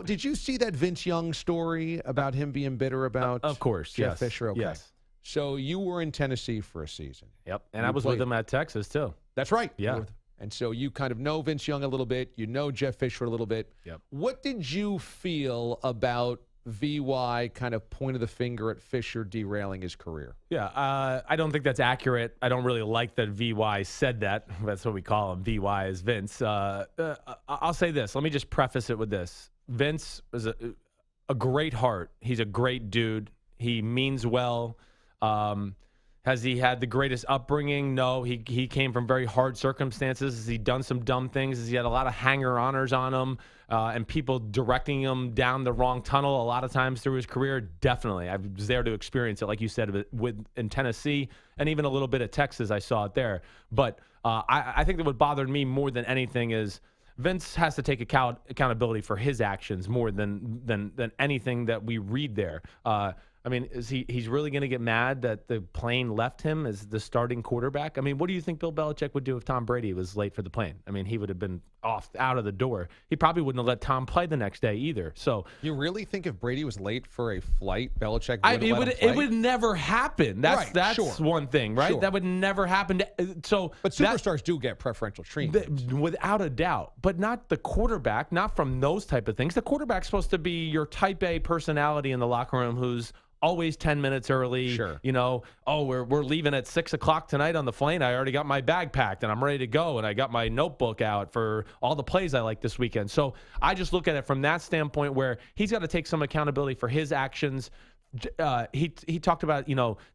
did you see that Vince Young story about him being bitter about of course, Jeff Fisher? Okay. Yes. So you were in Tennessee for a season. Yep, and I was with him at Texas, too. That's right. Yeah. And so you kind of know Vince Young a little bit. You know Jeff Fisher a little bit. Yep. What did you feel about VY kind of pointed the finger at Fisher derailing his career? Yeah, I don't think that's accurate. I don't really like that VY said that. That's what we call him. VY is Vince. I'll say this. Let me just preface it with this. Vince is a great heart. He's a great dude. He means well. Has he had the greatest upbringing? No. He came from very hard circumstances. Has he done some dumb things? Has he had a lot of hanger-oners on him and people directing him down the wrong tunnel a lot of times through his career? Definitely. I was there to experience it, like you said, in Tennessee and even a little bit of Texas. I saw it there. But I think that what bothered me more than anything is Vince has to take accountability for his actions more than anything that we read there. I mean, he's really going to get mad that the plane left him as the starting quarterback? I mean, what do you think Bill Belichick would do if Tom Brady was late for the plane? I mean, he would have been out of the door. He probably wouldn't have let Tom play the next day either. So you really think if Brady was late for a flight, Belichick wouldn't let him play? It would never happen. That's sure. one thing, right? Sure. That would never happen. But superstars do get preferential treatment. Without a doubt. But not the quarterback, not from those type of things. The quarterback's supposed to be your type A personality in the locker room who's always 10 minutes early. Sure. You know, we're leaving at 6 o'clock tonight on the plane. I already got my bag packed and I'm ready to go. And I got my notebook out for all the plays I like this weekend. So I just look at it from that standpoint where he's got to take some accountability for his actions. He talked about,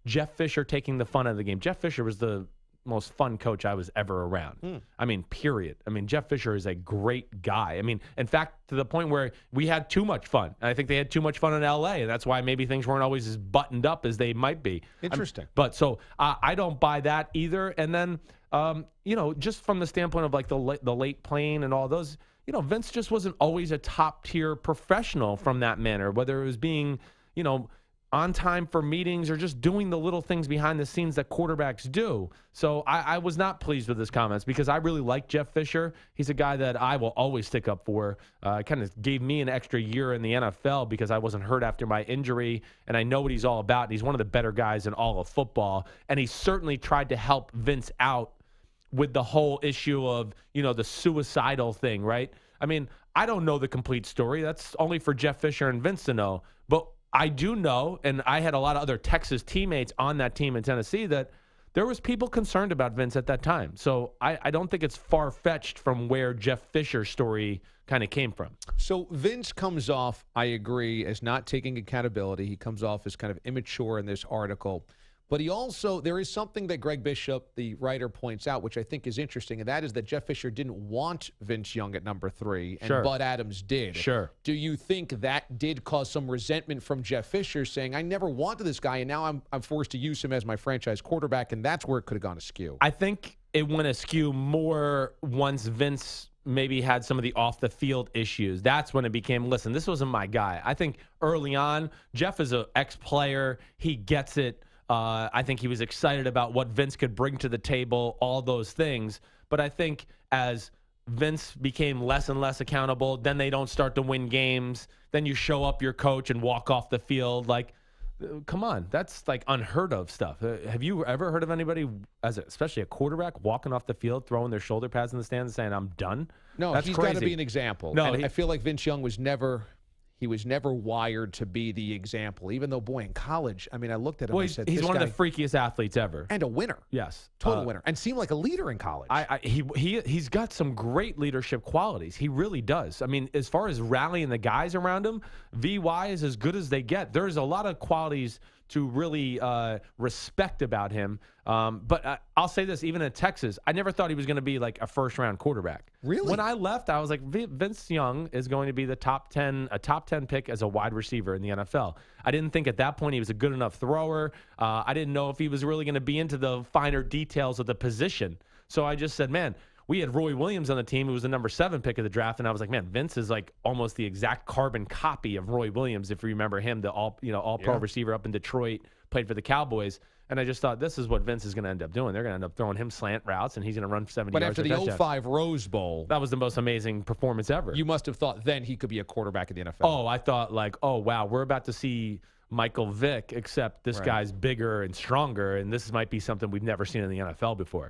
Jeff Fisher taking the fun out of the game. Jeff Fisher was the most fun coach I was ever around. I mean, period. I mean, Jeff Fisher is a great guy. I mean, in fact, to the point where we had too much fun. And I think they had too much fun in L.A., and that's why maybe things weren't always as buttoned up as they might be. Interesting. But so I don't buy that either. And then, just from the standpoint of like the late plane and all those, Vince just wasn't always a top-tier professional from that manner, whether it was being, on time for meetings or just doing the little things behind the scenes that quarterbacks do. So I was not pleased with his comments because I really like Jeff Fisher. He's a guy that I will always stick up for. Kind of gave me an extra year in the NFL because I wasn't hurt after my injury, and I know what he's all about. He's one of the better guys in all of football, and he certainly tried to help Vince out with the whole issue of, the suicidal thing, right? I mean, I don't know the complete story. That's only for Jeff Fisher and Vince to know. But I do know, and I had a lot of other Texas teammates on that team in Tennessee, that there was people concerned about Vince at that time. So I don't think it's far-fetched from where Jeff Fisher's story kind of came from. So Vince comes off, I agree, as not taking accountability. He comes off as kind of immature in this article. But he also, there is something that Greg Bishop, the writer, points out, which I think is interesting, and that is that Jeff Fisher didn't want Vince Young at number 3, and Sure. Bud Adams did. Sure. Do you think that did cause some resentment from Jeff Fisher, saying, I never wanted this guy, and now I'm forced to use him as my franchise quarterback, and that's where it could have gone askew? I think it went askew more once Vince maybe had some of the off-the-field issues. That's when it became, listen, this wasn't my guy. I think early on, Jeff is an ex-player. He gets it. I think he was excited about what Vince could bring to the table, all those things. But I think as Vince became less and less accountable, then they don't start to win games. Then you show up your coach and walk off the field. Like, come on. That's like unheard of stuff. Have you ever heard of anybody, especially a quarterback, walking off the field, throwing their shoulder pads in the stands and saying, I'm done? No, that's he's crazy. got to be an example. No, I feel like Vince Young was never wired to be the example, even though, boy, in college, I mean, I looked at him and said, he's one of the freakiest athletes ever. And a winner. Yes. Total winner. And seemed like a leader in college. He's got some great leadership qualities. He really does. I mean, as far as rallying the guys around him, VY is as good as they get. There's a lot of qualities to really respect about him. But I'll say this, even in Texas, I never thought he was going to be like a first-round quarterback. Really? When I left, I was like, Vince Young is going to be a top 10 pick as a wide receiver in the NFL. I didn't think at that point he was a good enough thrower. I didn't know if he was really going to be into the finer details of the position. So I just said, man, we had Roy Williams on the team, who was the number 7 pick of the draft, and I was like, man, Vince is like almost the exact carbon copy of Roy Williams, if you remember him, the all-pro receiver up in Detroit, played for the Cowboys. And I just thought this is what Vince is going to end up doing. They're going to end up throwing him slant routes, and he's going to run 70 But yards. after for a the touchdown. 05 Rose Bowl, That was the most amazing performance ever. you must have thought then he could be a quarterback in the NFL. Oh, I thought like, oh, wow, we're about to see Michael Vick, except this Right. guy's bigger and stronger, and this might be something we've never seen in the NFL before.